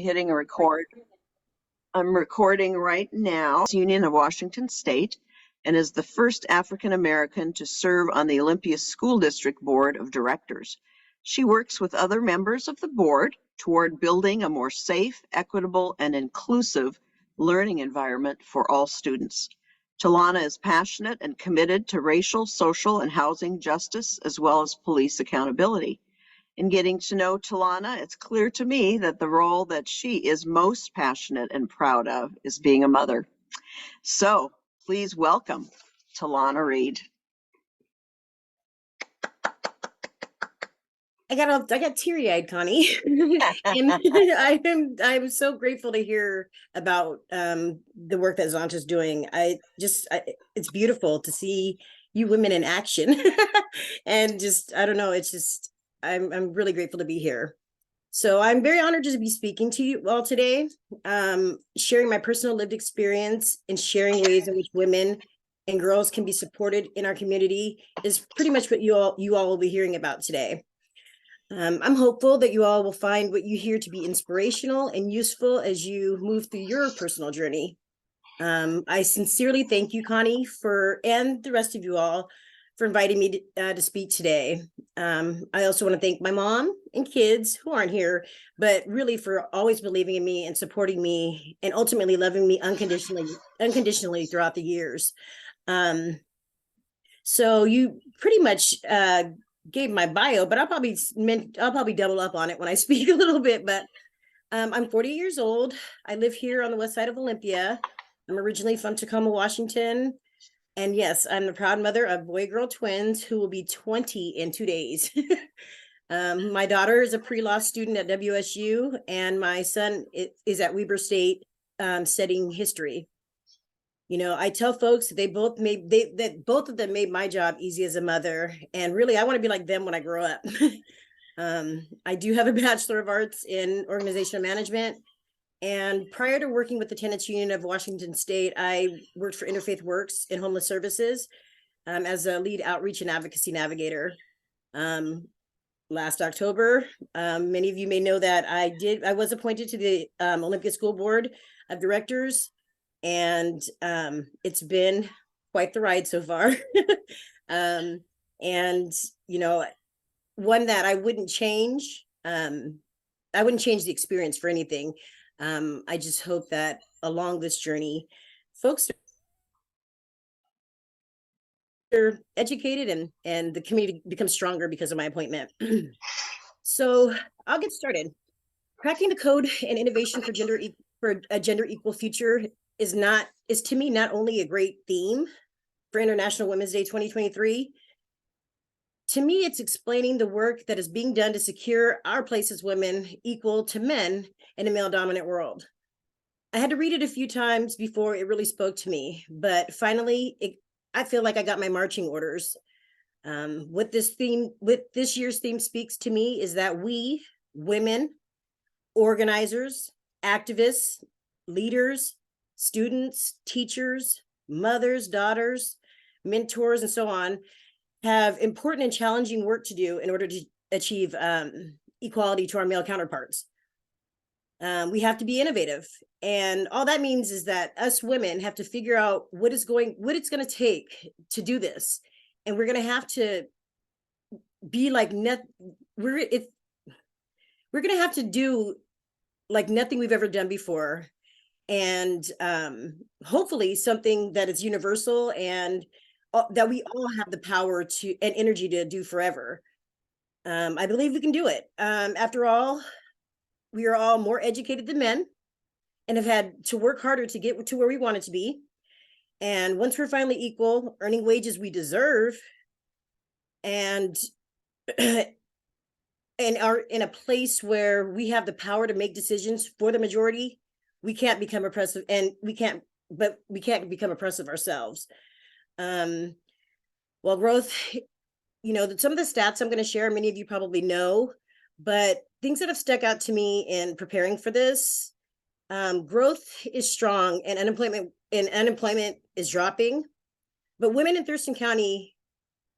hitting a record. I'm recording right now. Union of Washington State, and is the first African American to serve on the Olympia School District Board of Directors. She works with other members of the board toward building a more safe, equitable, and inclusive learning environment for all students. Talauna is passionate and committed to racial, social, and housing justice, as well as police accountability. In getting to know Talauna, it's clear to me that the role that she is most passionate and proud of is being a mother. So please welcome Talauna Reed. I got teary-eyed, Connie. And I'm so grateful to hear about the work that Zonta's doing. It's beautiful to see you women in action. And I don't know, I'm really grateful to be here. So I'm very honored to be speaking to you all today, sharing my personal lived experience and sharing ways in which women and girls can be supported in our community is pretty much what you all will be hearing about today. I'm hopeful that you all will find what you hear to be inspirational and useful as you move through your personal journey. I sincerely thank you, Connie, and the rest of you all for inviting me to speak today. I also want to thank my mom and kids who aren't here, but really for always believing in me and supporting me and ultimately loving me unconditionally throughout the years. So you pretty much gave my bio, but I'll probably double up on it when I speak a little bit. But I'm 40 years old. I live here on the west side of Olympia. I'm originally from Tacoma, Washington. And yes, I'm the proud mother of boy-girl twins who will be 20 in 2 days. My daughter is a pre-law student at WSU, and my son is at Weber State studying history. You know, I tell folks that both of them made my job easy as a mother. And really, I want to be like them when I grow up. I do have a Bachelor of Arts in Organizational Management. And prior to working with the Tenants Union of Washington State, I worked for Interfaith Works in Homeless Services as a lead outreach and advocacy navigator. Last October, many of you may know that I was appointed to the Olympia School Board of Directors. And it's been quite the ride so far. And, you know, one that I wouldn't change. I wouldn't change the experience for anything. I just hope that along this journey, folks are educated and the community becomes stronger because of my appointment. So I'll get started. Cracking the code and innovation for a gender equal future is to me not only a great theme for International Women's Day 2023. To me, it's explaining the work that is being done to secure our place as women equal to men in a male-dominant world. I had to read it a few times before it really spoke to me, but finally, I feel like I got my marching orders. What this year's theme speaks to me is that we, women, organizers, activists, leaders, students, teachers, mothers, daughters, mentors, and so on, have important and challenging work to do in order to achieve equality to our male counterparts. We have to be innovative. And all that means is that us women have to figure out what it's going to take to do this. And we're going to have to be like, we're going to have to do like nothing we've ever done before. And hopefully something that is universal and that we all have the power to and energy to do forever. I believe we can do it. After all, we are all more educated than men and have had to work harder to get to where we wanted to be. And once we're finally equal, earning wages we deserve, and are in a place where we have the power to make decisions for the majority, we can't become oppressive, and we can't become oppressive ourselves. Well, growth, you know, some of the stats I'm going to share, many of you probably know, but things that have stuck out to me in preparing for this, growth is strong and unemployment is dropping, but women in Thurston County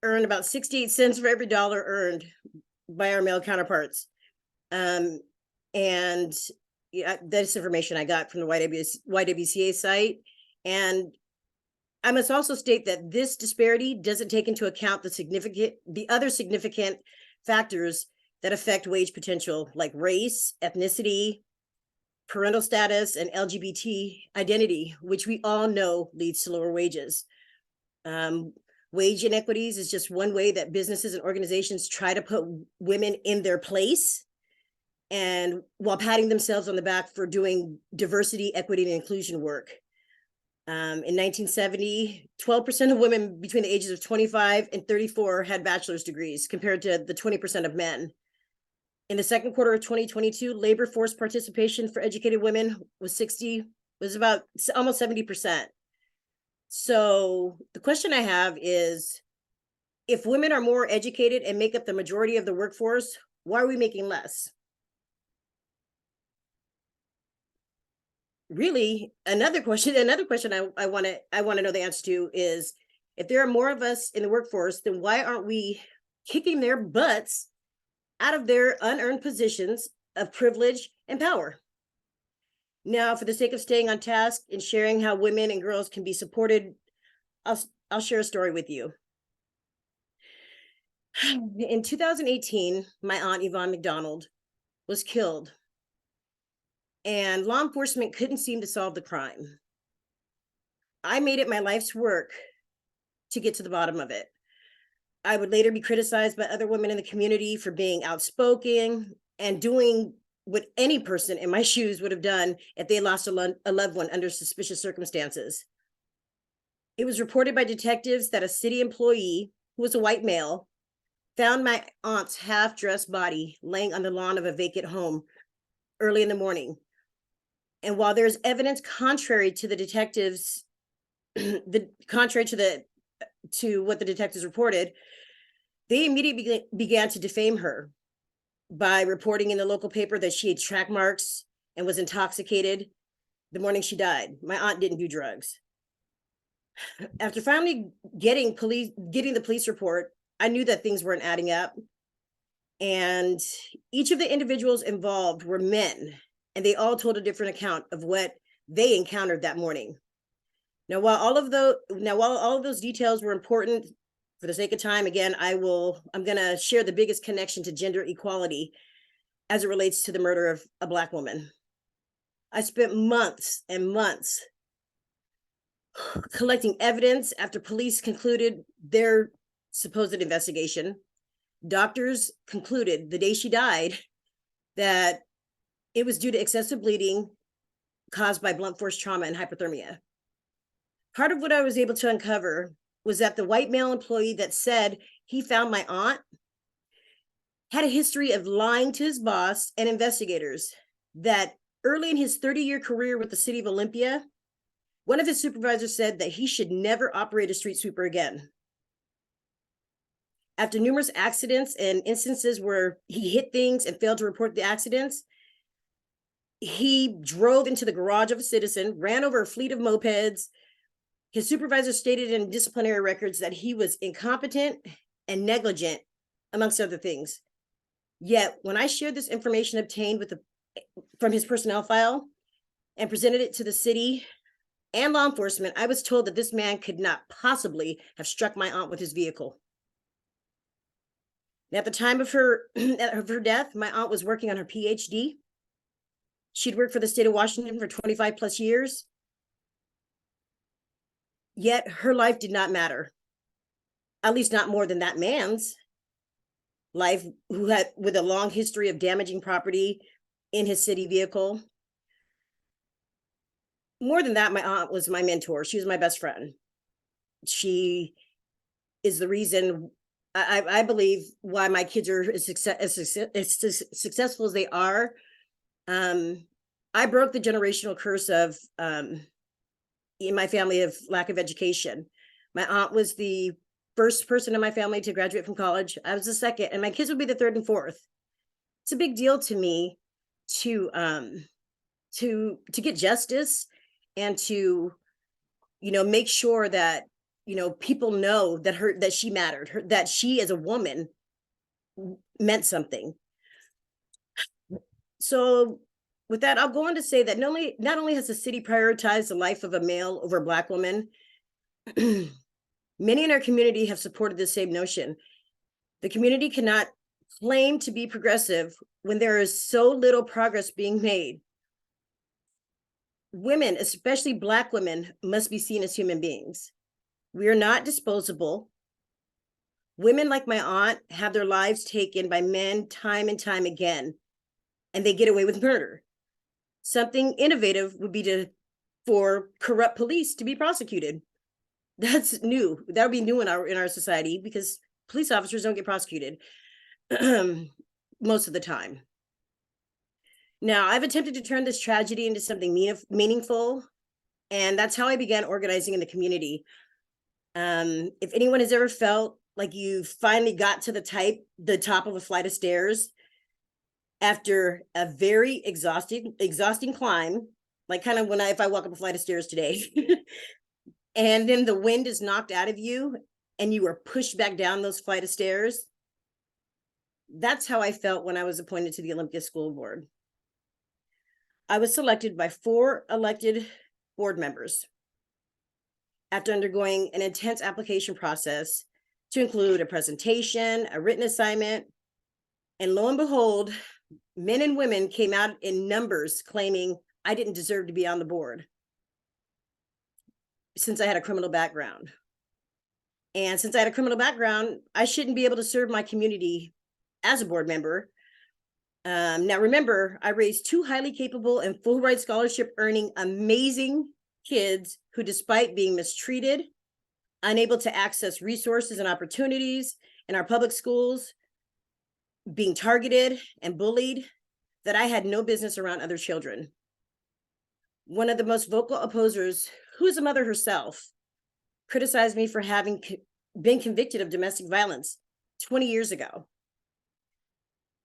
earn about 68 cents for every dollar earned by our male counterparts. And That's information I got from the YWCA site. And I must also state that this disparity doesn't take into account the other significant factors that affect wage potential, like race, ethnicity, parental status, and LGBT identity, which we all know leads to lower wages. Wage inequities is just one way that businesses and organizations try to put women in their place, and while patting themselves on the back for doing diversity, equity, and inclusion work. In 1970, 12% of women between the ages of 25 and 34 had bachelor's degrees, compared to the 20% of men. In the second quarter of 2022, labor force participation for educated women was about almost 70%. So the question I have is, if women are more educated and make up the majority of the workforce, why are we making less? Really, another question I want to know the answer to is, if there are more of us in the workforce, then why aren't we kicking their butts out of their unearned positions of privilege and power? Now, for the sake of staying on task and sharing how women and girls can be supported, I'll share a story with you. In 2018, my aunt Yvonne McDonald was killed, and law enforcement couldn't seem to solve the crime. I made it my life's work to get to the bottom of it. I would later be criticized by other women in the community for being outspoken and doing what any person in my shoes would have done if they lost a loved one under suspicious circumstances. It was reported by detectives that a city employee, who was a white male, found my aunt's half-dressed body laying on the lawn of a vacant home early in the morning. And while there's evidence contrary to the detectives, to what the detectives reported, they immediately began to defame her by reporting in the local paper that she had track marks and was intoxicated the morning she died. My aunt didn't do drugs. After finally getting the police report, I knew that things weren't adding up. And each of the individuals involved were men, and they all told a different account of what they encountered that morning. Now, while all of those details were important, for the sake of time, again, I'm going to share the biggest connection to gender equality as it relates to the murder of a Black woman. I spent months and months collecting evidence after police concluded their supposed investigation. Doctors concluded the day she died that it was due to excessive bleeding caused by blunt force trauma and hypothermia. Part of what I was able to uncover was that the white male employee that said he found my aunt had a history of lying to his boss and investigators, that early in his 30-year career with the city of Olympia, one of his supervisors said that he should never operate a street sweeper again. After numerous accidents and instances where he hit things and failed to report the accidents, he drove into the garage of a citizen, ran over a fleet of mopeds. His supervisor stated in disciplinary records that he was incompetent and negligent, amongst other things. Yet, when I shared this information obtained from his personnel file and presented it to the city and law enforcement, I was told that this man could not possibly have struck my aunt with his vehicle. At the time of her death, my aunt was working on her PhD. She'd worked for the state of Washington for 25 plus years. Yet her life did not matter, at least not more than that man's life, with a long history of damaging property in his city vehicle. More than that, my aunt was my mentor. She was my best friend. She is the reason, I believe, why my kids are as successful as they are. I broke the generational curse of in my family of lack of education. My aunt was the first person in my family to graduate from college. I was the second, and my kids would be the third and fourth. It's a big deal to me to get justice and to, make sure that, people know that she mattered, that she as a woman meant something. So with that, I'll go on to say that not only has the city prioritized the life of a male over a Black woman, many in our community have supported the same notion. The community cannot claim to be progressive when there is so little progress being made. Women, especially Black women, must be seen as human beings. We are not disposable. Women like my aunt have their lives taken by men time and time again, and they get away with murder. Something innovative would be for corrupt police to be prosecuted. That's new. That would be new in our society, because police officers don't get prosecuted most of the time. Now, I've attempted to turn this tragedy into something meaningful, and that's how I began organizing in the community. If anyone has ever felt like you finally got to the top of a flight of stairs after a very exhausting climb, like kind of if I walk up a flight of stairs today, and then the wind is knocked out of you and you are pushed back down those flight of stairs, that's how I felt when I was appointed to the Olympia School Board. I was selected by 4 elected board members after undergoing an intense application process to include a presentation, a written assignment, and lo and behold, men and women came out in numbers claiming I didn't deserve to be on the board since I had a criminal background. And since I had a criminal background, I shouldn't be able to serve my community as a board member. Now, remember, I raised 2 highly capable and full ride scholarship earning amazing kids who, despite being mistreated, unable to access resources and opportunities in our public schools, being targeted and bullied, that I had no business around other children. One of the most vocal opposers, who is a mother herself, criticized me for having been convicted of domestic violence 20 years ago.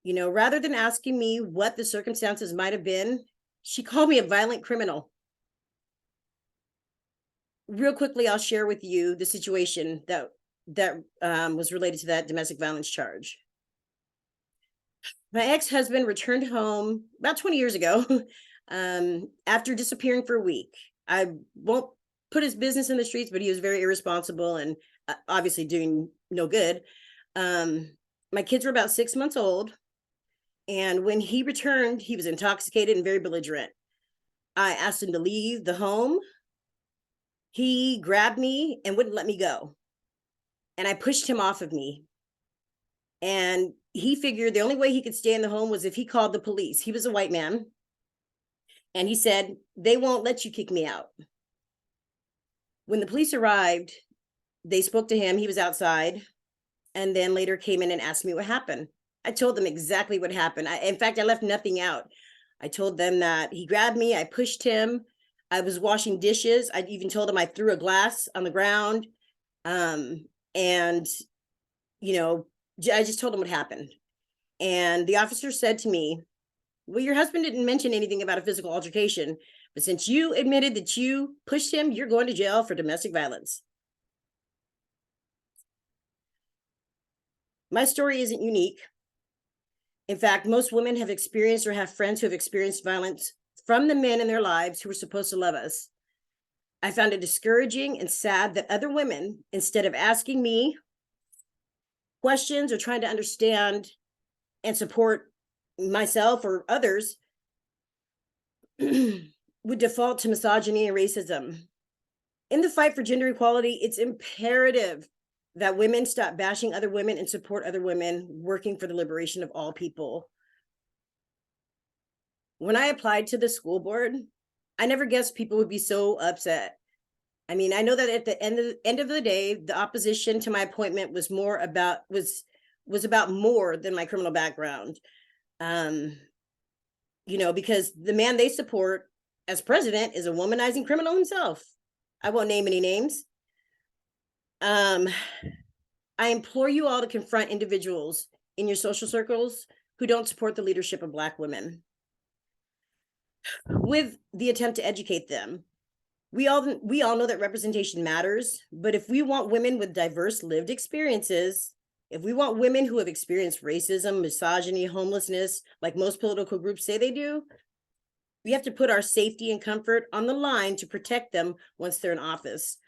You know, rather than asking me what the circumstances might have been, she called me a violent criminal. Real quickly, I'll share with you the situation that was related to that domestic violence charge. My ex-husband returned home about 20 years ago after disappearing for a week. I won't put his business in the streets, but he was very irresponsible and obviously doing no good. My kids were about 6 months old. And when he returned, he was intoxicated and very belligerent. I asked him to leave the home. He grabbed me and wouldn't let me go. And I pushed him off of me. And he figured the only way he could stay in the home was if he called the police. He was a white man. And he said, they won't let you kick me out. When the police arrived, they spoke to him. He was outside, and then later came in and asked me what happened. I told them exactly what happened. In fact, I left nothing out. I told them that he grabbed me, I pushed him, I was washing dishes. I even told him I threw a glass on the ground. And, you know, I just told him what happened. And the officer said to me, well, your husband didn't mention anything about a physical altercation, but since you admitted that you pushed him, you're going to jail for domestic violence. My story isn't unique. In fact, most women have experienced or have friends who have experienced violence from the men in their lives who were supposed to love us. I found it discouraging and sad that other women, instead of asking me questions or trying to understand and support myself or others, would default to misogyny and racism. In the fight for gender equality, it's imperative that women stop bashing other women and support other women working for the liberation of all people. When I applied to the school board, I never guessed people would be so upset. I mean, I know that at the end of the day, the opposition to my appointment was about more than my criminal background. You know, because the man they support as president is a womanizing criminal himself. I won't name any names. I implore you all to confront individuals in your social circles who don't support the leadership of Black women with the attempt to educate them. We all know that representation matters, but if we want women with diverse lived experiences, if we want women who have experienced racism, misogyny, homelessness, like most political groups say they do, We have to put our safety and comfort on the line to protect them once they're in office.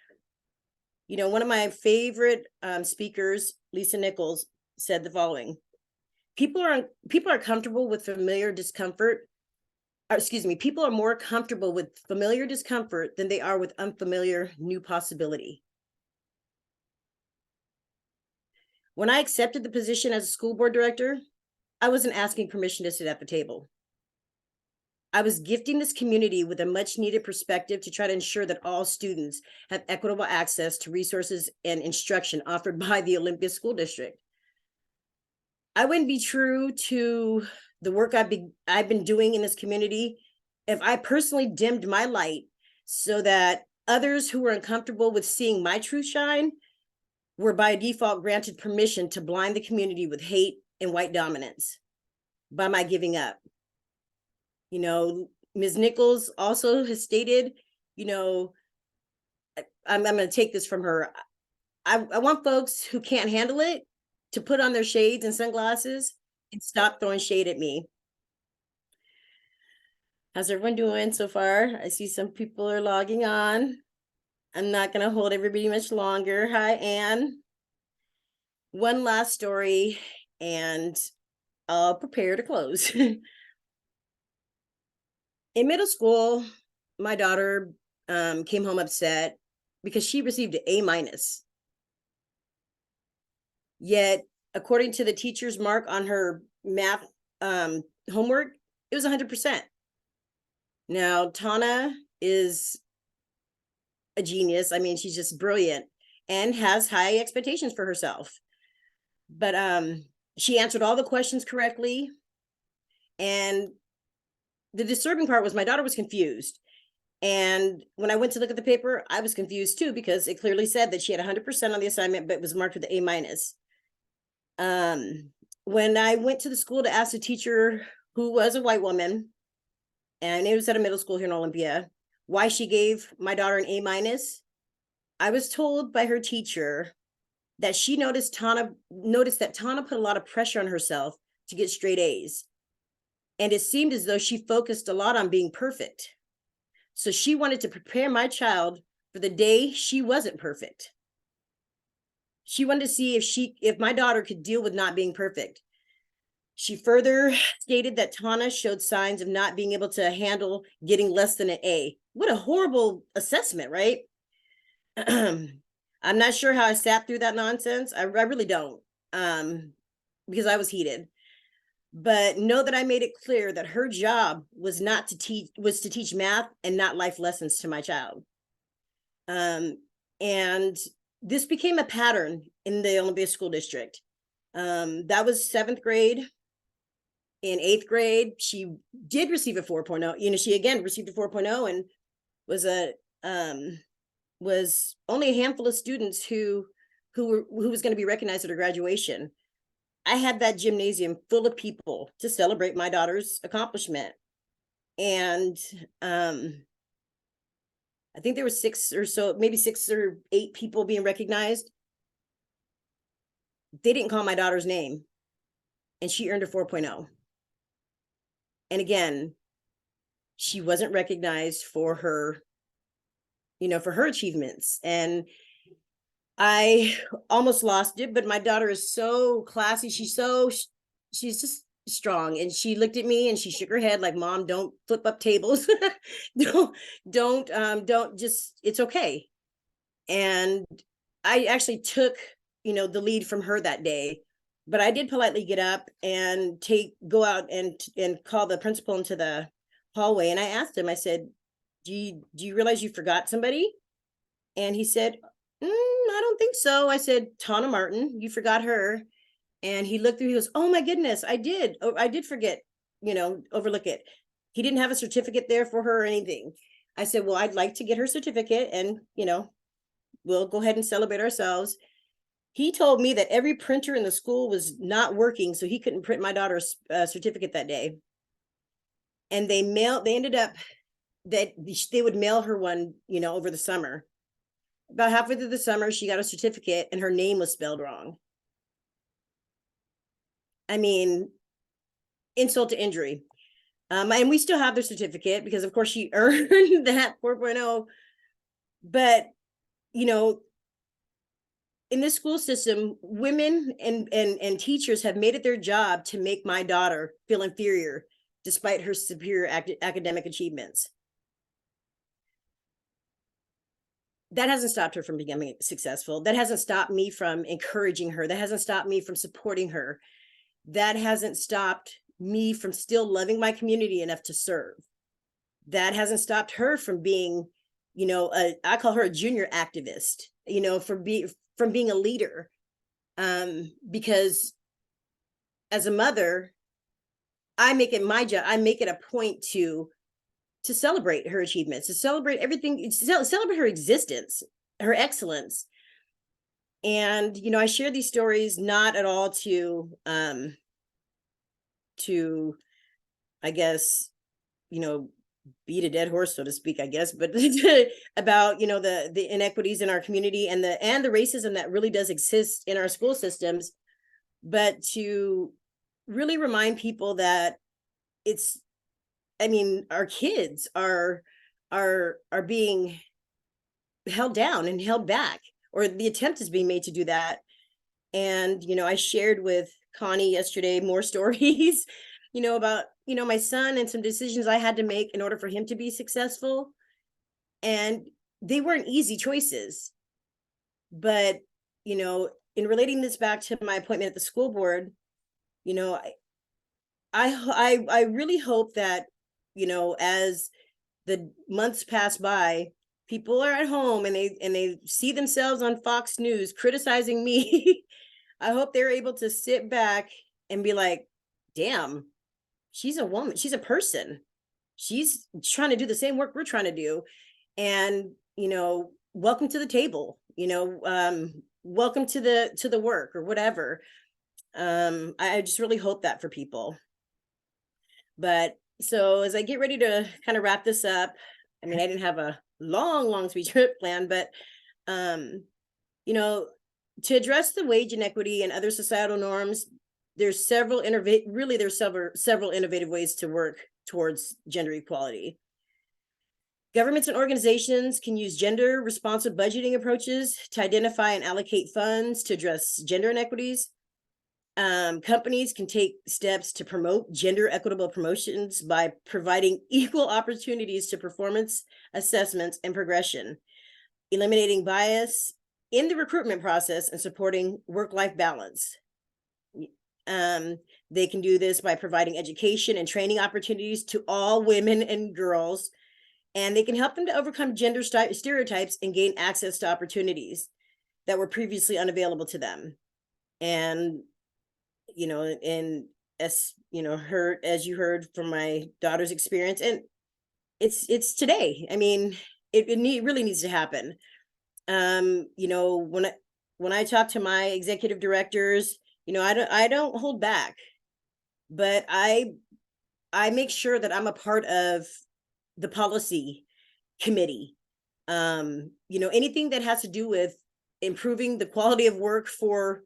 You know, one of my favorite speakers, Lisa Nichols, said the following: people are comfortable with familiar discomfort. Or, excuse me, people are more comfortable with familiar discomfort than they are with unfamiliar new possibility. When I accepted the position as a school board director, I wasn't asking permission to sit at the table. I was gifting this community with a much needed perspective to try to ensure that all students have equitable access to resources and instruction offered by the Olympia School District. I wouldn't be true to the work I've been doing in this community if I personally dimmed my light so that others who were uncomfortable with seeing my truth shine were by default granted permission to blind the community with hate and white dominance by my giving up. You know, Ms. Nichols also has stated, you know, I'm going to take this from her. I want folks who can't handle it to put on their shades and sunglasses and stop throwing shade at me. How's everyone doing so far? I see some people are logging on. I'm not going to hold everybody much longer. Hi, Anne. One last story, and I'll prepare to close. In middle school, my daughter came home upset because she received an A-. Yet, according to the teacher's mark on her math homework, it was 100%. Now, Tana is a genius. I mean, she's just brilliant and has high expectations for herself. But she answered all the questions correctly. And the disturbing part was my daughter was confused. And when I went to look at the paper, I was confused too, because it clearly said that she had 100% on the assignment, but it was marked with an A-. When I went to the school to ask the teacher, who was a white woman, and it was at a middle school here in Olympia, why she gave my daughter an A-, I was told by her teacher that she noticed that Tana put a lot of pressure on herself to get straight A's. And it seemed as though she focused a lot on being perfect. So she wanted to prepare my child for the day she wasn't perfect. She wanted to see if my daughter could deal with not being perfect. She further stated that Tana showed signs of not being able to handle getting less than an A. What a horrible assessment, right? I'm not sure how I sat through that nonsense. I really don't, because I was heated. But know that I made it clear that her job was to teach math and not life lessons to my child. And this became a pattern in the Olympia School District. That was 7th grade. In 8th grade, she did receive a 4.0. You know, she again received a 4.0 and was only a handful of students who was going to be recognized at her graduation. I had that gymnasium full of people to celebrate my daughter's accomplishment. And I think there were 6 or so, maybe 6 or 8 people being recognized. They didn't call my daughter's name, and she earned a 4.0. And again, she wasn't recognized for her, for her achievements. And I almost lost it, but my daughter is so classy. She's just strong. And she looked at me and she shook her head like, Mom, don't flip up tables. don't just, it's okay. And I actually took, the lead from her that day, but I did politely get up and go out and call the principal into the hallway. And I asked him, I said, do you realize you forgot somebody? And he said, I don't think so. I said, Tana Martin, you forgot her. And he looked through, he goes, oh my goodness, I did. Oh, I did forget, overlook it. He didn't have a certificate there for her or anything. I said, well, I'd like to get her certificate and, we'll go ahead and celebrate ourselves. He told me that every printer in the school was not working, so he couldn't print my daughter's certificate that day. And they ended up that they would mail her one, over the summer. About halfway through the summer, she got a certificate and her name was spelled wrong. I mean, insult to injury. And we still have their certificate because, of course, she earned that 4.0. But, you know, in this school system, women and teachers have made it their job to make my daughter feel inferior despite her superior academic achievements. That hasn't stopped her from becoming successful. That hasn't stopped me from encouraging her. That hasn't stopped me from supporting her. That hasn't stopped me from still loving my community enough to serve. That hasn't stopped her from being, you know, I call her a junior activist, you know, from being a leader. Because as a mother, I make it my job. I make it a point to celebrate her achievements, to celebrate everything, celebrate her existence, her excellence. And, you know, I share these stories not at all to, I guess, you know, beat a dead horse, so to speak, I guess, but about, you know, the inequities in our community and the racism that really does exist in our school systems, but to really remind people that it's, I mean, our kids are being held down and held back, or the attempt is being made to do that. And, you know, I shared with Connie yesterday more stories, you know, about, you know, my son and some decisions I had to make in order for him to be successful. And they weren't easy choices. But, you know, in relating this back to my appointment at the school board, you know, I really hope that, you know, as the months pass by, people are at home and they see themselves on Fox News criticizing me. I hope they're able to sit back and be like, damn, she's a woman, she's a person. She's trying to do the same work we're trying to do. And, you know, welcome to the table, you know, welcome to the work or whatever. I just really hope that for people. But so as I get ready to kind of wrap this up, I mean, I didn't have a long speech plan, but you know, to address the wage inequity and other societal norms, there's several innovative ways to work towards gender equality. Governments and organizations can use gender responsive budgeting approaches to identify and allocate funds to address gender inequities. Companies can take steps to promote gender equitable promotions by providing equal opportunities to performance assessments and progression, eliminating bias in the recruitment process, and supporting work-life balance. They can do this by providing education and training opportunities to all women and girls, and they can help them to overcome gender stereotypes and gain access to opportunities that were previously unavailable to them. And, you know, and as you know, as you heard from my daughter's experience, and it's today. I mean, it really needs to happen. You know, when I talk to my executive directors, you know, I don't hold back, but I make sure that I'm a part of the policy committee. You know, anything that has to do with improving the quality of work for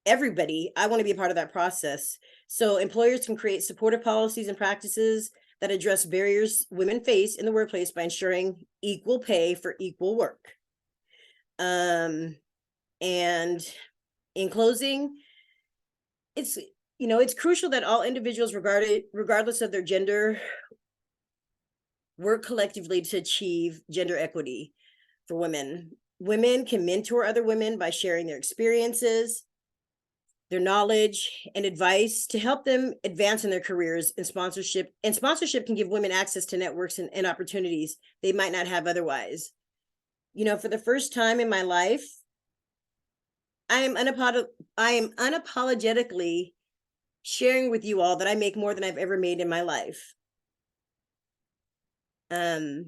everybody, I want to be a part of that process. So employers can create supportive policies and practices that address barriers women face in the workplace by ensuring equal pay for equal work. And in closing, it's, you know, it's crucial that all individuals, regardless of their gender, work collectively to achieve gender equity for women. Women can mentor other women by sharing their experiences, their knowledge, and advice to help them advance in their careers in sponsorship. And sponsorship can give women access to networks and opportunities they might not have otherwise. You know, for the first time in my life, I am unapologetically sharing with you all that I make more than I've ever made in my life. My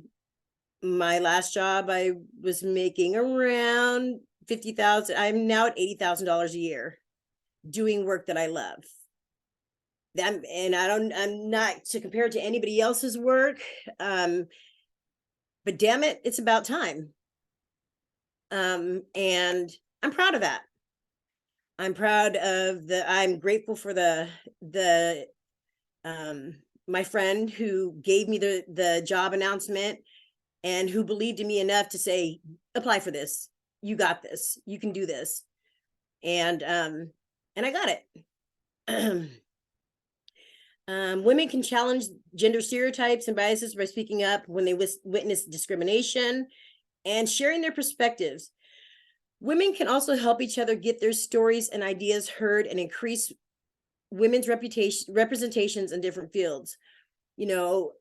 last job, I was making around $50,000. I'm now at $80,000 a year doing work that I love. I'm not to compare it to anybody else's work. But damn it, it's about time. And I'm proud of that. I'm proud of I'm grateful for the my friend who gave me the job announcement and who believed in me enough to say, apply for this. You got this. You can do this. And I got it. Women can challenge gender stereotypes and biases by speaking up when they witness discrimination and sharing their perspectives. Women can also help each other get their stories and ideas heard and increase women's representations in different fields. You know,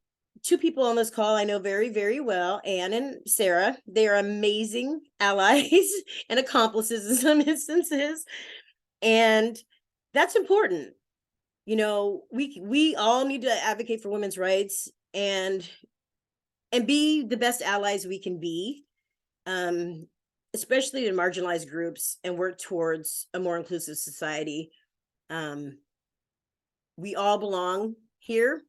two people on this call I know very, very well, Anne and Sarah. They are amazing allies and accomplices in some instances. And that's important. You know, we all need to advocate for women's rights and be the best allies we can be, especially in marginalized groups, and work towards a more inclusive society. We all belong here.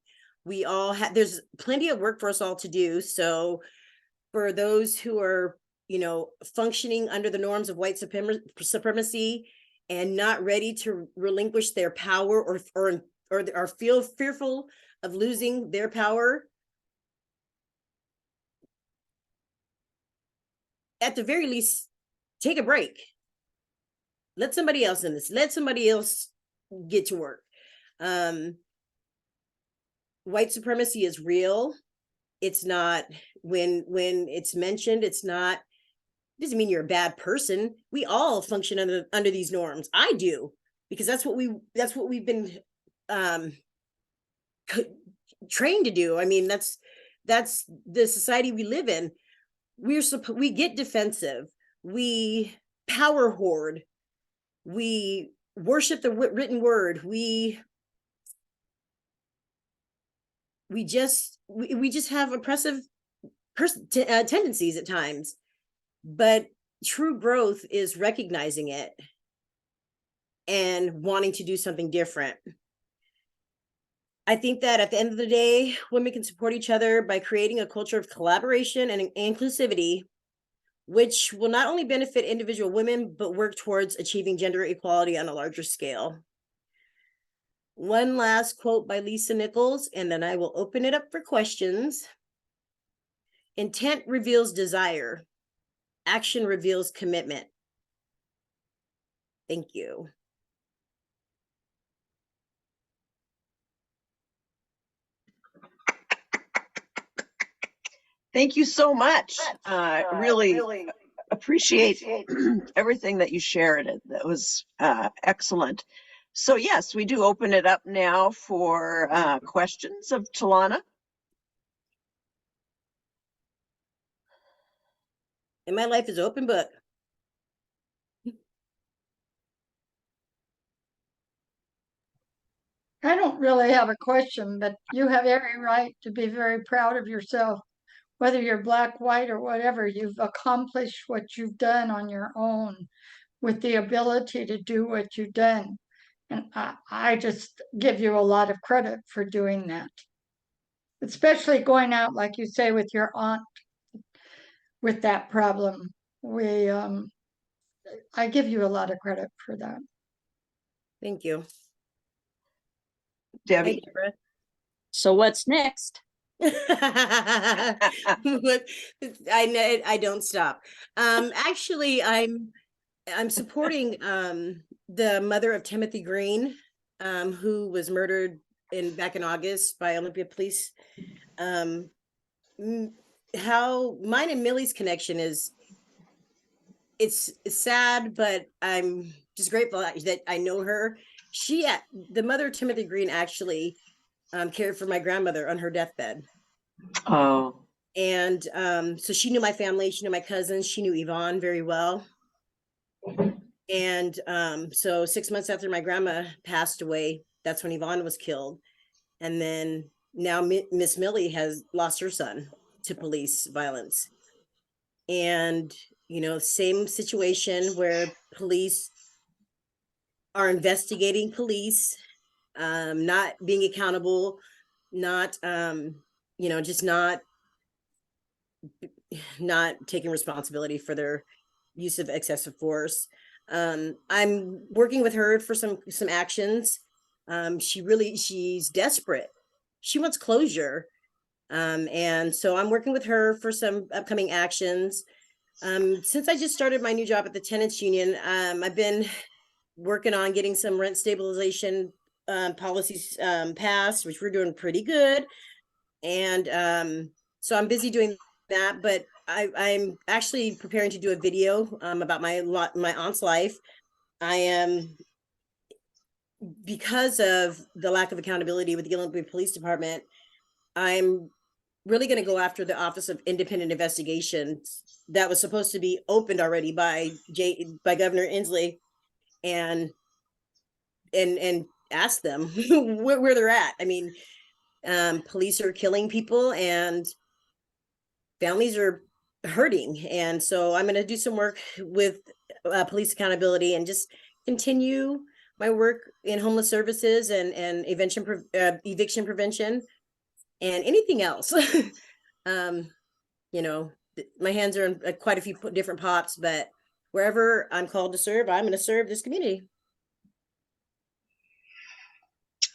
We all have, there's plenty of work for us all to do. So for those who are, you know, functioning under the norms of white supremacy and not ready to relinquish their power or feel fearful of losing their power, at the very least, take a break. Let somebody else in this. Let somebody else get to work. White supremacy is real. It's not, when it's mentioned, it's not, doesn't mean you're a bad person. We all function under these norms. I do, because that's what we've been trained to do. I mean, that's the society we live in. We get defensive. We power hoard. We worship the written word. We just have oppressive tendencies at times. But true growth is recognizing it and wanting to do something different. I think that at the end of the day, women can support each other by creating a culture of collaboration and inclusivity, which will not only benefit individual women, but work towards achieving gender equality on a larger scale. One last quote by Lisa Nichols, and then I will open it up for questions. Intent reveals desire. Action reveals commitment. Thank you. Thank you so much. Really appreciate everything that you shared. That was excellent. So yes, we do open it up now for questions of Talauna. And my life is open book. I don't really have a question, but you have every right to be very proud of yourself. Whether you're black, white, or whatever, you've accomplished what you've done on your own with the ability to do what you've done. And I just give you a lot of credit for doing that. Especially going out, like you say, with your aunt with that problem. I give you a lot of credit for that. Thank you. Debbie. Hey, so what's next? I don't stop. Actually, I'm supporting the mother of Timothy Green, who was murdered back in August by Olympia police. How mine and Millie's connection is, it's sad, but I'm just grateful that I know her. The mother of Timothy Green actually cared for my grandmother on her deathbed. Oh. And so she knew my family, she knew my cousins, she knew Yvonne very well. And so 6 months after my grandma passed away, that's when Yvonne was killed. And then now Miss Millie has lost her son to police violence. And, you know, same situation where police are investigating police, not being accountable, not, you know, just not taking responsibility for their use of excessive force. I'm working with her for some actions. She's desperate. she wants closure. And so I'm working with her for some upcoming actions. Since I just started my new job at the tenants union, I've been working on getting some rent stabilization policies passed, which we're doing pretty good. And so I'm busy doing that, but I'm actually preparing to do a video about my aunt's life. I am, because of the lack of accountability with the Olympia Police Department, I'm really going to go after the Office of Independent Investigations that was supposed to be opened already by Governor Inslee, and ask them where they're at. I mean, police are killing people and families are hurting, and so I'm going to do some work with police accountability and just continue my work in homeless services and eviction prevention and anything else. You know, my hands are in quite a few different pots, but wherever I'm called to serve, I'm going to serve this community.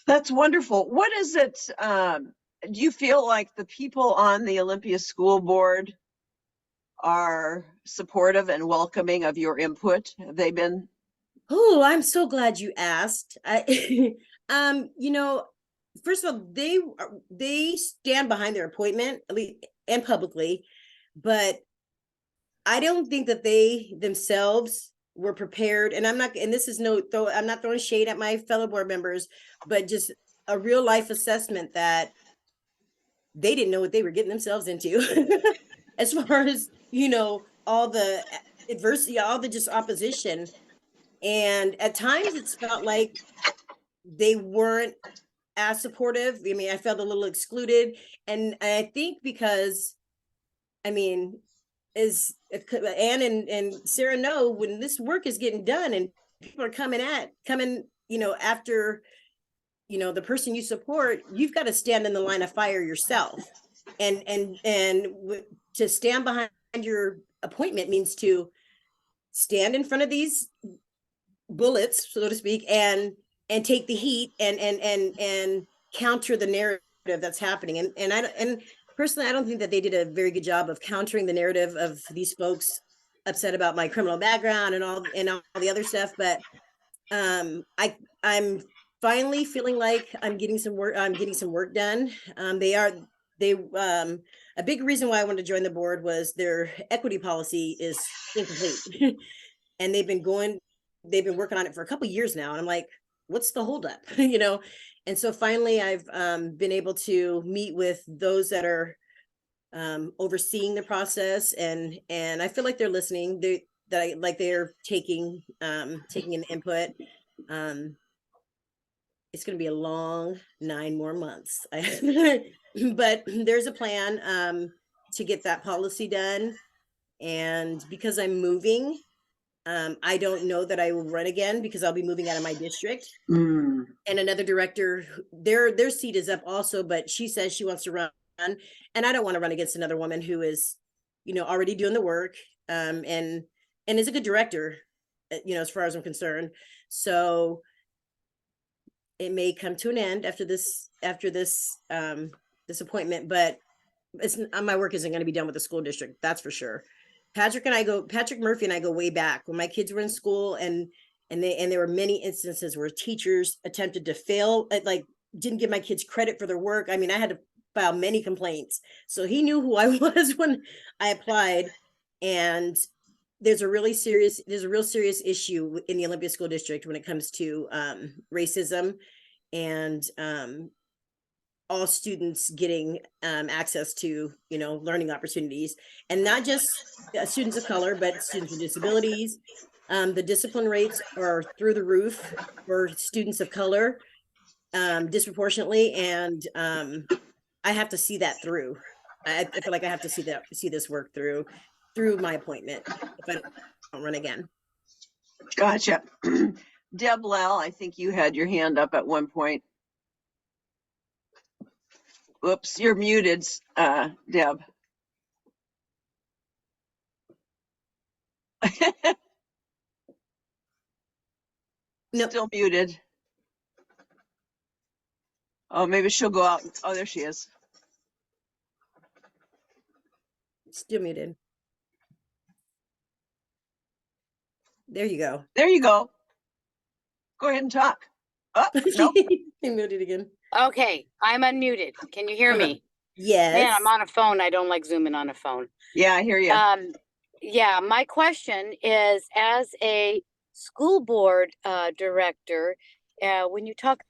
That's wonderful. What is it? Do you feel like the people on the Olympia School Board are supportive and welcoming of your input? Have they been? Oh, I'm so glad you asked. You know, first of all, they stand behind their appointment, at least, and publicly, but I don't think that they themselves were prepared. And I'm not, and this is I'm not throwing shade at my fellow board members, but just a real life assessment that they didn't know what they were getting themselves into. As far as, all the adversity, all the just opposition. And at times it's felt like they weren't as supportive. I mean, I felt a little excluded. And I think because, I mean, as Anne and Sarah know, when this work is getting done and people are coming, after, the person you support, you've got to stand in the line of fire yourself. And to stand behind your appointment means to stand in front of these bullets, so to speak, and take the heat and counter the narrative that's happening. And personally, I don't think that they did a very good job of countering the narrative of these folks upset about my criminal background and all the other stuff. But I'm finally feeling like I'm getting some work done. A big reason why I wanted to join the board was their equity policy is incomplete. And they've been working on it for a couple of years now. And I'm like, what's the holdup? And so finally I've been able to meet with those that are overseeing the process, and I feel like they're listening. They're taking an input. It's going to be a long 9 more months, but there's a plan to get that policy done. And because I'm moving, I don't know that I will run again because I'll be moving out of my district. And another director, their seat is up also, but she says she wants to run, and I don't want to run against another woman who is, already doing the work, and is a good director, as far as I'm concerned. So it may come to an end after this appointment, but my work isn't going to be done with the school district. That's for sure. Patrick Murphy and I go way back when my kids were in school, and there were many instances where teachers attempted to fail, like didn't give my kids credit for their work. I mean, I had to file many complaints. So he knew who I was when I applied. And there's a real serious issue in the Olympia School District when it comes to racism and all students getting access to, learning opportunities, and not just students of color, but students with disabilities. The discipline rates are through the roof for students of color, disproportionately. And I have to see that through. I feel like I have to see this work through my appointment if I don't run again. Gotcha. Deb Lell, I think you had your hand up at one point. Oops, you're muted, Deb. Nope. Still muted. Oh, maybe she'll go out. Oh, there she is. Still muted. There you go. There you go. Go ahead and talk. Oh, nope. I muted again. Okay, I'm unmuted. Can you hear me? Yes. Man, I'm on a phone. I don't like zooming on a phone. Yeah, I hear you. Yeah, my question is, as a school board director, when you talk,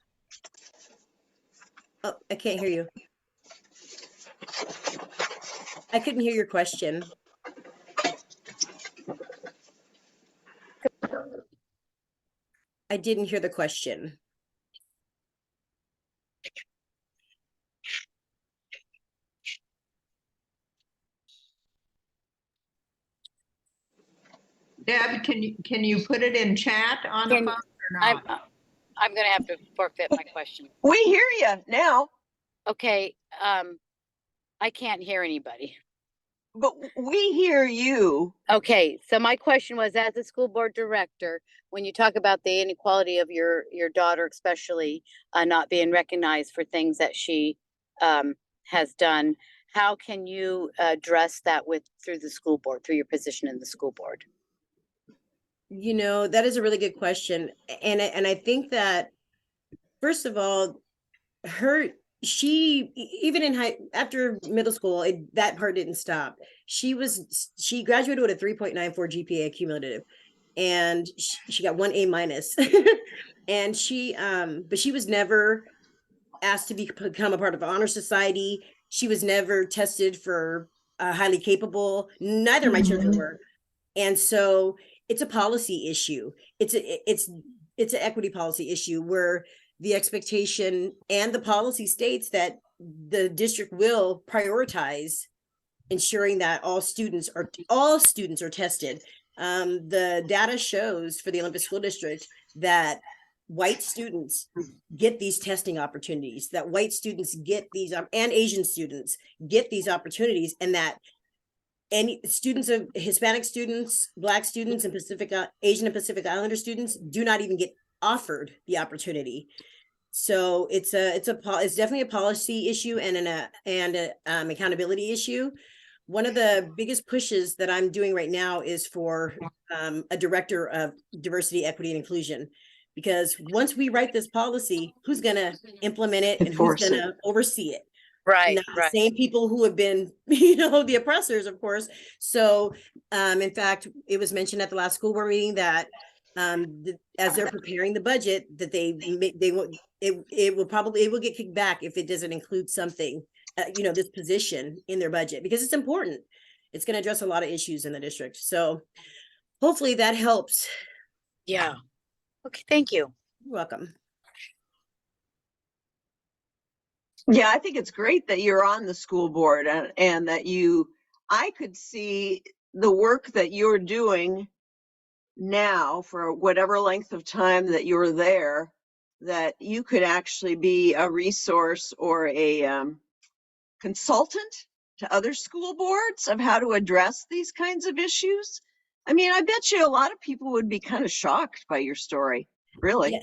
Oh, I can't hear you. I couldn't hear your question. I didn't hear the question. Deb, can you put it in chat on the Can- phone or I'm not? I'm gonna have to forfeit my question. We hear you now, Okay, I can't hear anybody. but we hear you. Okay, so my question was, as a school board director, when you talk about the inequality of your daughter, especially not being recognized for things that she has done, how can you address that through the school board, through your position in the school board? You know, that is a really good question. And I think that, first of all, even in after middle school, that part didn't stop. She graduated with a 3.94 GPA cumulative, and she got 1 A-. And but she was never asked to become a part of honor society. She was never tested for highly capable. Neither of my children were. And so it's a policy issue. It's an equity policy issue where the expectation and the policy states that the district will prioritize ensuring that all students are tested. The data shows for the Olympia School District that white students get these testing opportunities, that white students get these, and Asian students get these opportunities, and that any students of Hispanic students, Black students, and Asian and Pacific Islander students do not even get offered the opportunity. So it's definitely a policy issue and an accountability issue. One of the biggest pushes that I'm doing right now is for a director of diversity, equity, and inclusion, because once we write this policy, who's going to implement it and who's going to oversee it? Right, Not right. the same people who have been, the oppressors, of course. So, in fact, it was mentioned at the last school board meeting that as they're preparing the budget, that it will get kicked back if it doesn't include something, this position in their budget, because it's important. It's going to address a lot of issues in the district. So hopefully that helps. Yeah. Okay, thank you. You're welcome. Yeah, I think it's great that you're on the school board and that I could see the work that you're doing now for whatever length of time that you're there, that you could actually be a resource or a consultant to other school boards of how to address these kinds of issues. I mean, I bet you a lot of people would be kind of shocked by your story, really.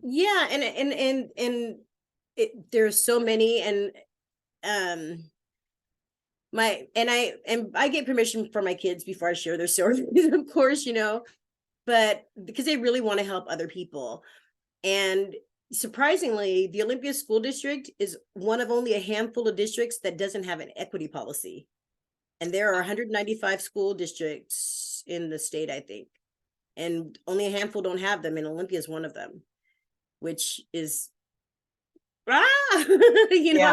Yeah, and there's so many, and I get permission from my kids before I share their stories, of course, but because they really want to help other people. And surprisingly, the Olympia School District is one of only a handful of districts that doesn't have an equity policy. And there are 195 school districts in the state, I think, and only a handful don't have them, and Olympia is one of them, which is I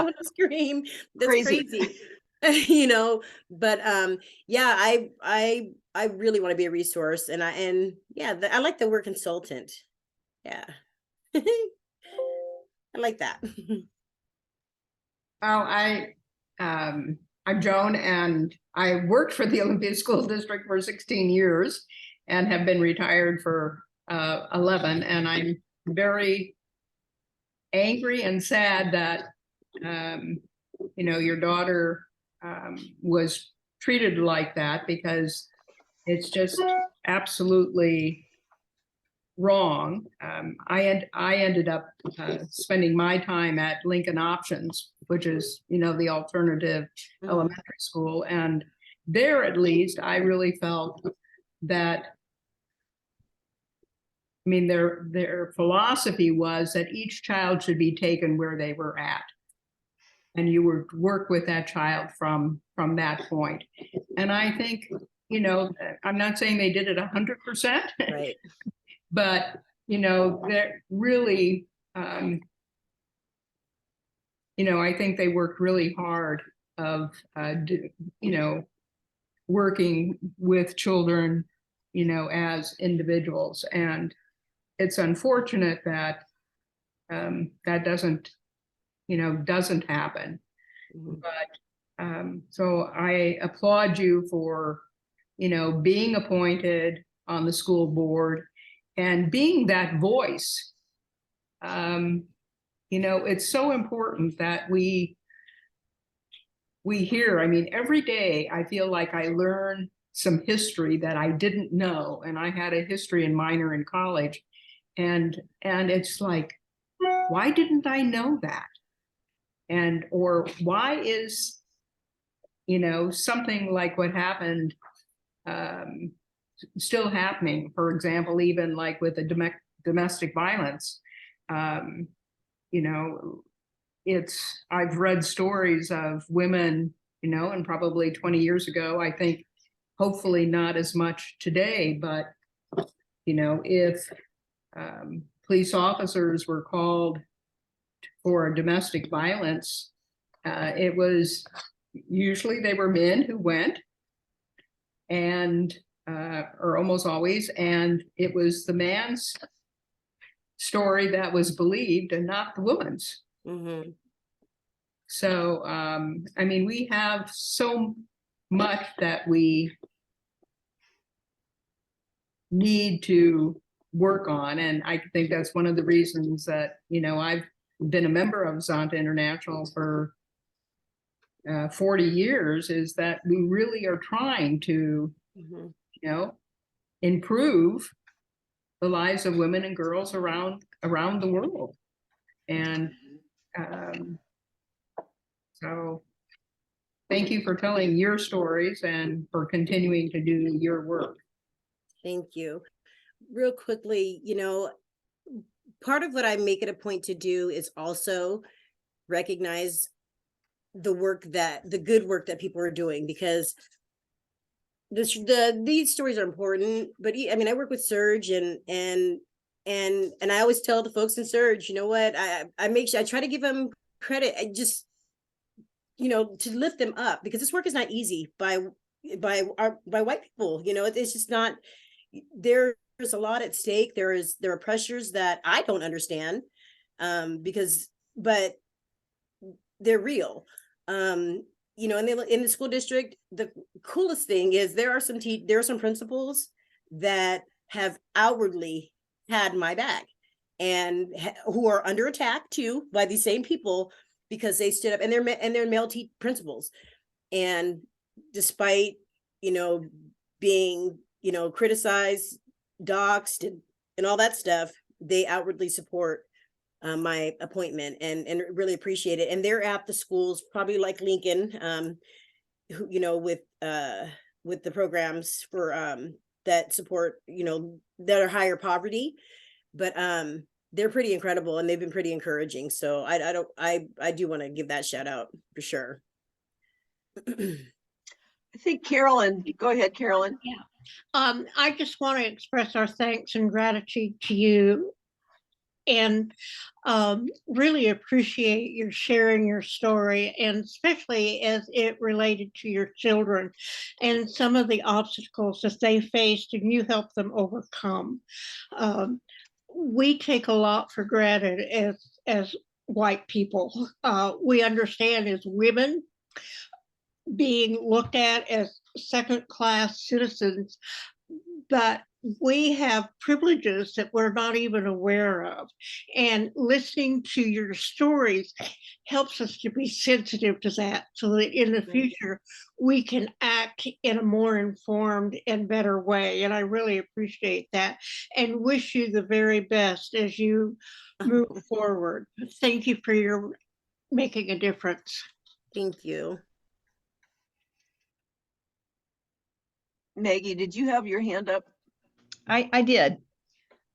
want to scream. That's crazy. But yeah, I really want to be a resource, and I like the word consultant. Yeah. I like that. Well, I'm Joan, and I worked for the Olympia School District for 16 years and have been retired for 11. And I'm very angry and sad that, your daughter was treated like that, because it's just absolutely wrong. I ended up spending my time at Lincoln Options, which is, the alternative elementary school. And there, at least, I really felt that, their philosophy was that each child should be taken where they were at. And you would work with that child from that point. And I think, I'm not saying they did it 100%, Right. but, they're really, I think they worked really hard of, working with children, as individuals. And it's unfortunate that that doesn't happen. But so I applaud you for, being appointed on the school board and being that voice. It's so important that we hear. Every day I feel like I learn some history that I didn't know. And I had a history minor in college. And it's like, why didn't I know that? Or why is, something like what happened still happening? For example, even like with the domestic violence, I've read stories of women, and probably 20 years ago, I think, hopefully not as much today, but, if police officers were called for domestic violence, it was usually they were men who went, and or almost always, and it was the man's story that was believed and not the woman's. Mm-hmm. So we have so much that we need to work on, and I think that's one of the reasons that I've been a member of Zonta International for 40 years, is that we really are trying to improve the lives of women and girls around the world. And so thank you for telling your stories and for continuing to do your work. Thank you. Real quickly, part of what I make it a point to do is also recognize the good work that people are doing, because these stories are important. But I work with Surge, and I always tell the folks in Surge, you know what, I make sure I try to give them credit. I just, to lift them up, because this work is not easy by white people. It's just not. There's a lot at stake. There are pressures that I don't understand, but they're real. In the school district, the coolest thing is there are some principals that have outwardly had my back, and who are under attack too by these same people, because they stood up, and they're male principals, and despite being criticized, doxed, and all that stuff, they outwardly support my appointment, and really appreciate it. And they're at the schools, probably like Lincoln, with the programs for that support, that are higher poverty, but they're pretty incredible, and they've been pretty encouraging. So I do want to give that shout out for sure. I think Carolyn, go ahead, Carolyn. Yeah. I just want to express our thanks and gratitude to you, and really appreciate your sharing your story, and especially as it related to your children and some of the obstacles that they faced, and you helped them overcome. We take a lot for granted as white people. We understand as women being looked at as second-class citizens, but we have privileges that we're not even aware of. And listening to your stories helps us to be sensitive to that so that in the future we can act in a more informed and better way. And I really appreciate that and wish you the very best as you move forward. Thank you for your making a difference. Thank you. Maggie, did you have your hand up? I did.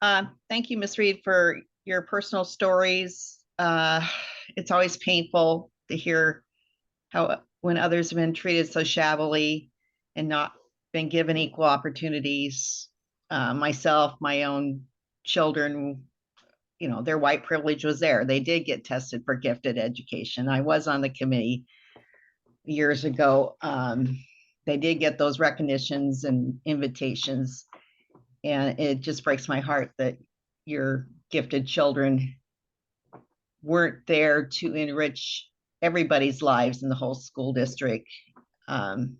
Thank you, Ms. Reed, for your personal stories. It's always painful to hear how when others have been treated so shabbily and not been given equal opportunities. Myself, my own children, you know, their white privilege was there. They did get tested for gifted education. I was on the committee years ago. They did get those recognitions and invitations. And it just breaks my heart that your gifted children weren't there to enrich everybody's lives in the whole school district. And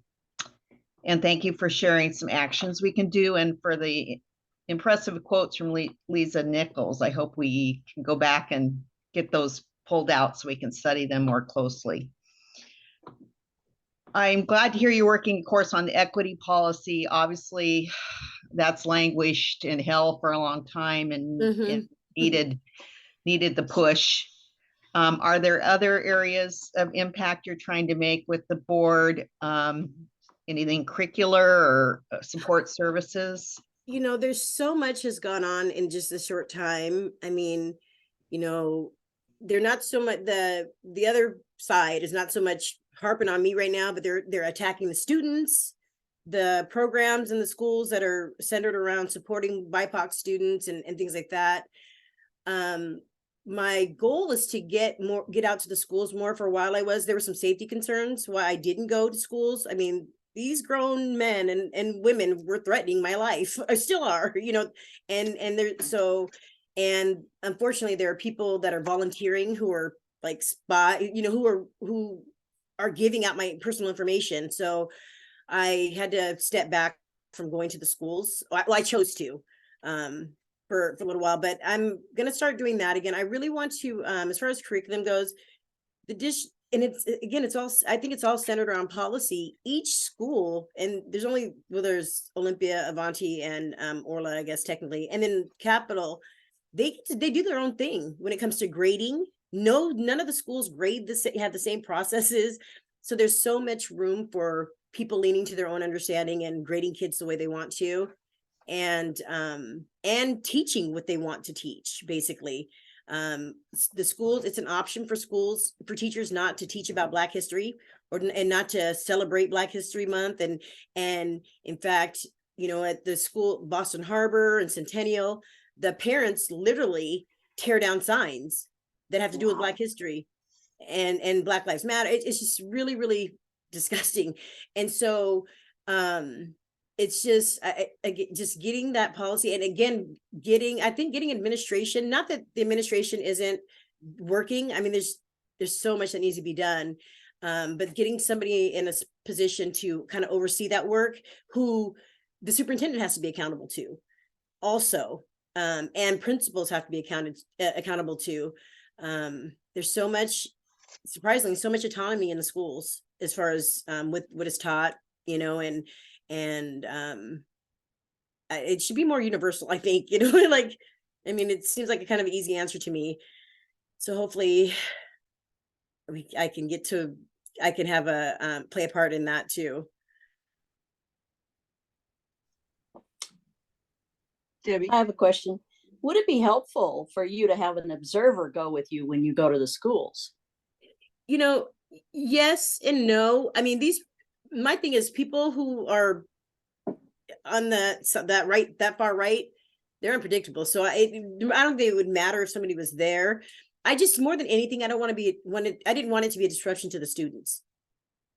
thank you for sharing some actions we can do and for the impressive quotes from Lisa Nichols. I hope we can go back and get those pulled out so we can study them more closely. I'm glad to hear you're working, of course, on the equity policy. Obviously, that's languished in hell for a long time and it needed the push. Are there other areas of impact you're trying to make with the board? Anything curricular or support services? You know, there's so much has gone on in just a short time. I mean, you know, they're not so much the other side is not so much harping on me right now, but they're attacking the students, the programs in the schools that are centered around supporting BIPOC students and things like that. My goal is to get out to the schools more. For a while there were some safety concerns why I didn't go to schools. I mean, these grown men and women were threatening my life, or still are, you know, and unfortunately there are people that are volunteering who are like you know, who are giving out my personal information. So I had to step back from going to the schools. Well, I chose to for a little while, but I'm going to start doing that again. I really want to, as far as curriculum goes, and I think it's all centered around policy. Each school, and there's Olympia, Avanti, and Orla, I guess technically, and then Capital, they do their own thing when it comes to grading. No, none of the schools have the same processes. So there's so much room for people leaning to their own understanding and grading kids the way they want to, and teaching what they want to teach, basically. The schools, it's an option for teachers not to teach about Black history and not to celebrate Black History Month. And in fact, you know, at the school, Boston Harbor and Centennial, the parents literally tear down signs that have to do with Black history and Black Lives Matter. It's just really, really disgusting. And so it's just just getting that policy, and again getting administration, not that the administration isn't working. I mean, there's so much that needs to be done, but getting somebody in a position to kind of oversee that work, who the superintendent has to be accountable to also, and principals have to be accountable to. There's surprisingly so much autonomy in the schools as far as with what is taught, you know, and it should be more universal, I think, you know. Like, I mean, it seems like a kind of easy answer to me. So hopefully I can have play a part in that too. Debbie? I have a question. Would it be helpful for you to have an observer go with you when you go to the schools? You know, yes and no. I mean, my thing is, people who are on that far right, they're unpredictable. So I don't think it would matter if somebody was there. I just, more than anything, I didn't want it to be a disruption to the students.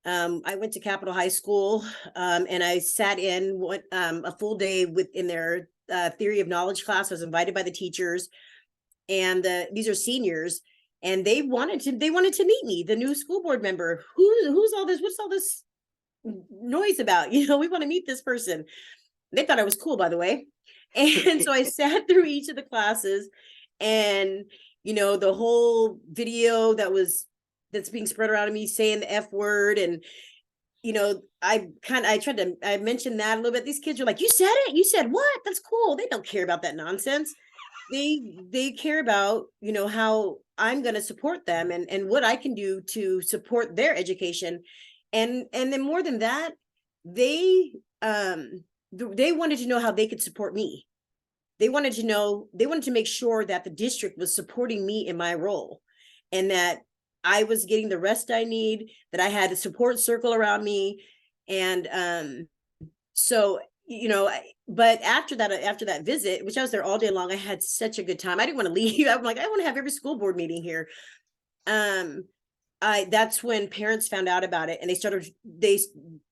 I went to Capitol High School, and I sat in a full day in their theory of knowledge class. I was invited by the teachers, and these are seniors, and they wanted to meet me, the new school board member. Who's all this? What's all this noise about? You know, we want to meet this person. They thought I was cool, by the way. And so I sat through each of the classes, and the whole video that's being spread around of me saying the F word, and I mentioned that a little bit. These kids are like, you said it? You said what? That's cool. They don't care about that nonsense. They care about, how I'm going to support them and what I can do to support their education. And then more than that, they wanted to know how they could support me. They wanted to make sure that the district was supporting me in my role, and that I was getting the rest I need, that I had a support circle around me. And so, but after that visit, which I was there all day long, I had such a good time. I didn't want to leave. I'm like, I want to have every school board meeting here. That's when parents found out about it, and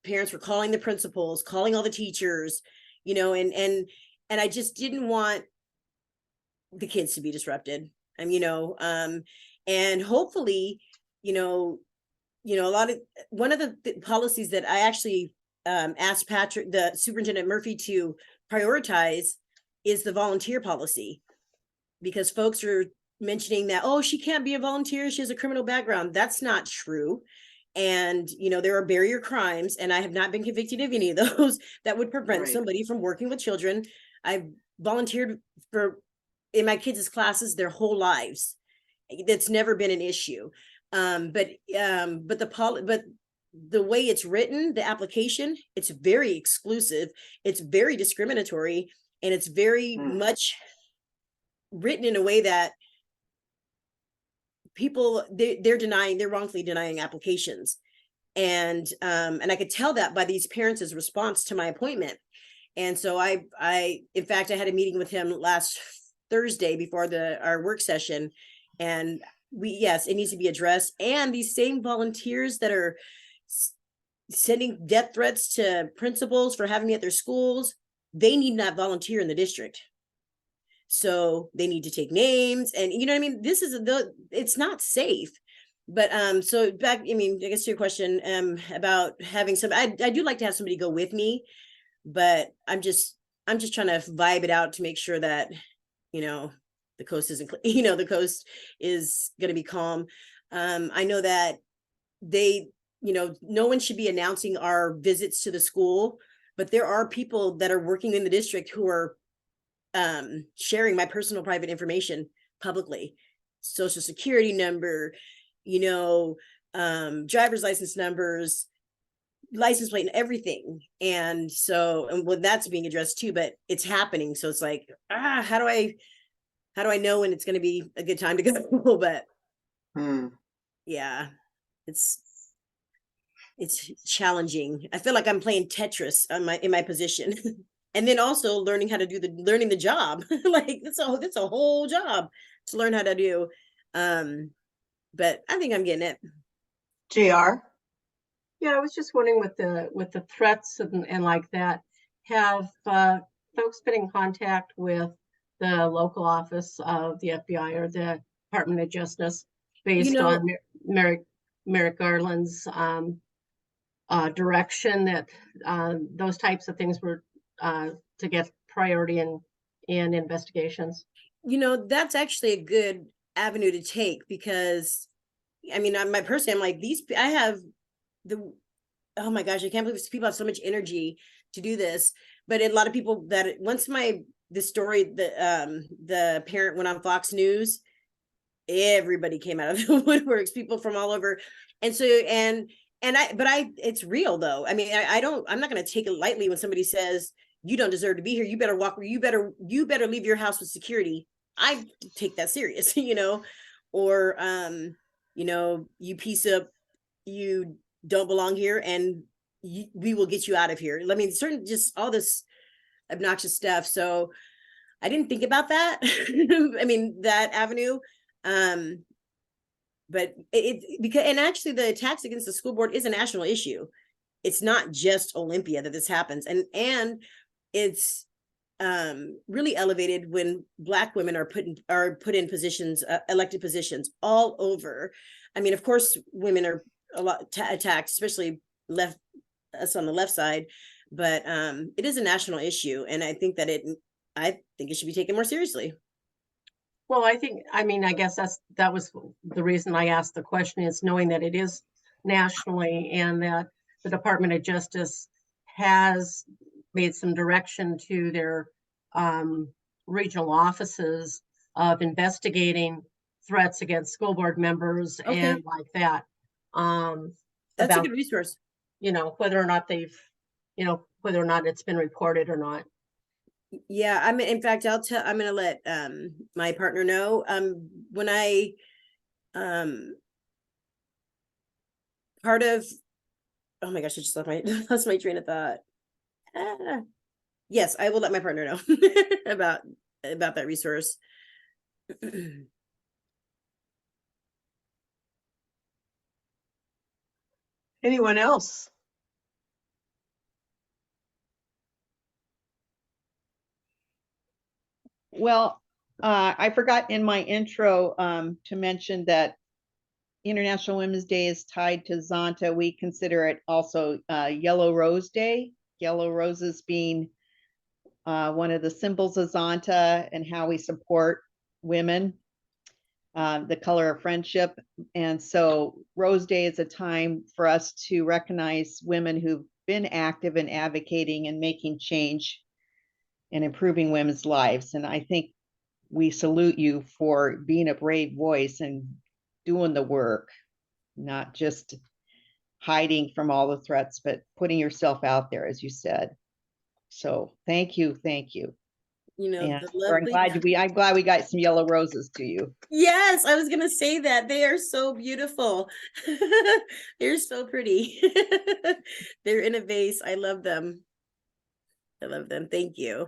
parents were calling the principals, calling all the teachers, and I just didn't want the kids to be disrupted. And hopefully, one of the policies that I actually asked the Superintendent Murphy to prioritize is the volunteer policy, because folks are mentioning that, oh, she can't be a volunteer, she has a criminal background. That's not true. And there are barrier crimes, and I have not been convicted of any of those that would prevent somebody from working with children. I've volunteered in my kids' classes their whole lives. That's never been an issue. But the way it's written, the application, it's very exclusive, it's very discriminatory, and it's very much written in a way that people they're wrongfully denying applications. And I could tell that by these parents' response to my appointment. And so in fact, I had a meeting with him last Thursday before our work session, and it needs to be addressed. And these same volunteers that are sending death threats to principals for having me at their schools, they need not volunteer in the district. So they need to take names, and this is it's not safe. But so back, I guess to your question about having I do like to have somebody go with me, but I'm just trying to vibe it out to make sure that the coast isn't the coast is going to be calm. I know that no one should be announcing our visits to the school, but there are people that are working in the district who are sharing my personal private information publicly, social security number, driver's license numbers, license plate, and everything. And that's being addressed too, but it's happening. So it's like, how do I know when it's going to be a good time to go? But yeah, it's challenging. I feel like I'm playing Tetris in my position. And then also learning how to learning the job. Like it's a whole job to learn how to do. But I think I'm getting it. JR? Yeah, I was just wondering with the threats and like that, have folks been in contact with the local office of the FBI or the Department of Justice based on Merrick Garland's direction that those types of things were to get priority in investigations? That's actually a good avenue to take, because my person, I'm like, I have oh my gosh, I can't believe people have so much energy to do this. But a lot of people that once the story, the parent went on Fox News, everybody came out of the woodworks, people from all over. And so, it's real though. I'm not going to take it lightly when somebody says, you don't deserve to be here. You better walk, you better leave your house with security. I take that serious, or, you piece of, you don't belong here, and we will get you out of here. Certain, just all this obnoxious stuff. So I didn't think about that. That avenue. But and actually the attacks against the school board is a national issue. It's not just Olympia that this happens. And it's really elevated when Black women are put in positions, elected positions all over. Of course, women are a lot attacked, especially us on the left side. but it is a national issue, and I think it should be taken more seriously. Well, I guess that was the reason I asked the question, is knowing that it is nationally and that the Department of Justice has made some direction to their regional offices of investigating threats against school board members Okay. and like that. That's a About, good resource. whether or not whether or not it's been reported or not. Yeah, in fact, I'm gonna let my partner know. When I part of oh my gosh, I just lost my train of thought. Yes, I will let my partner know about that resource. Anyone else? Well, I forgot in my intro to mention that International Women's Day is tied to Zonta. We consider it also Yellow Rose Day. Yellow roses being one of the symbols of Zonta and how we support women, the color of friendship. And so Rose Day is a time for us to recognize women who've been active in advocating and making change and improving women's lives. And I think we salute you for being a brave voice and doing the work, not just hiding from all the threats, but putting yourself out there, as you said. So thank you. And I'm glad we got some yellow roses to you. Yes, I was gonna say that. They are so beautiful. They're so pretty. They're in a vase. I love them. Thank you.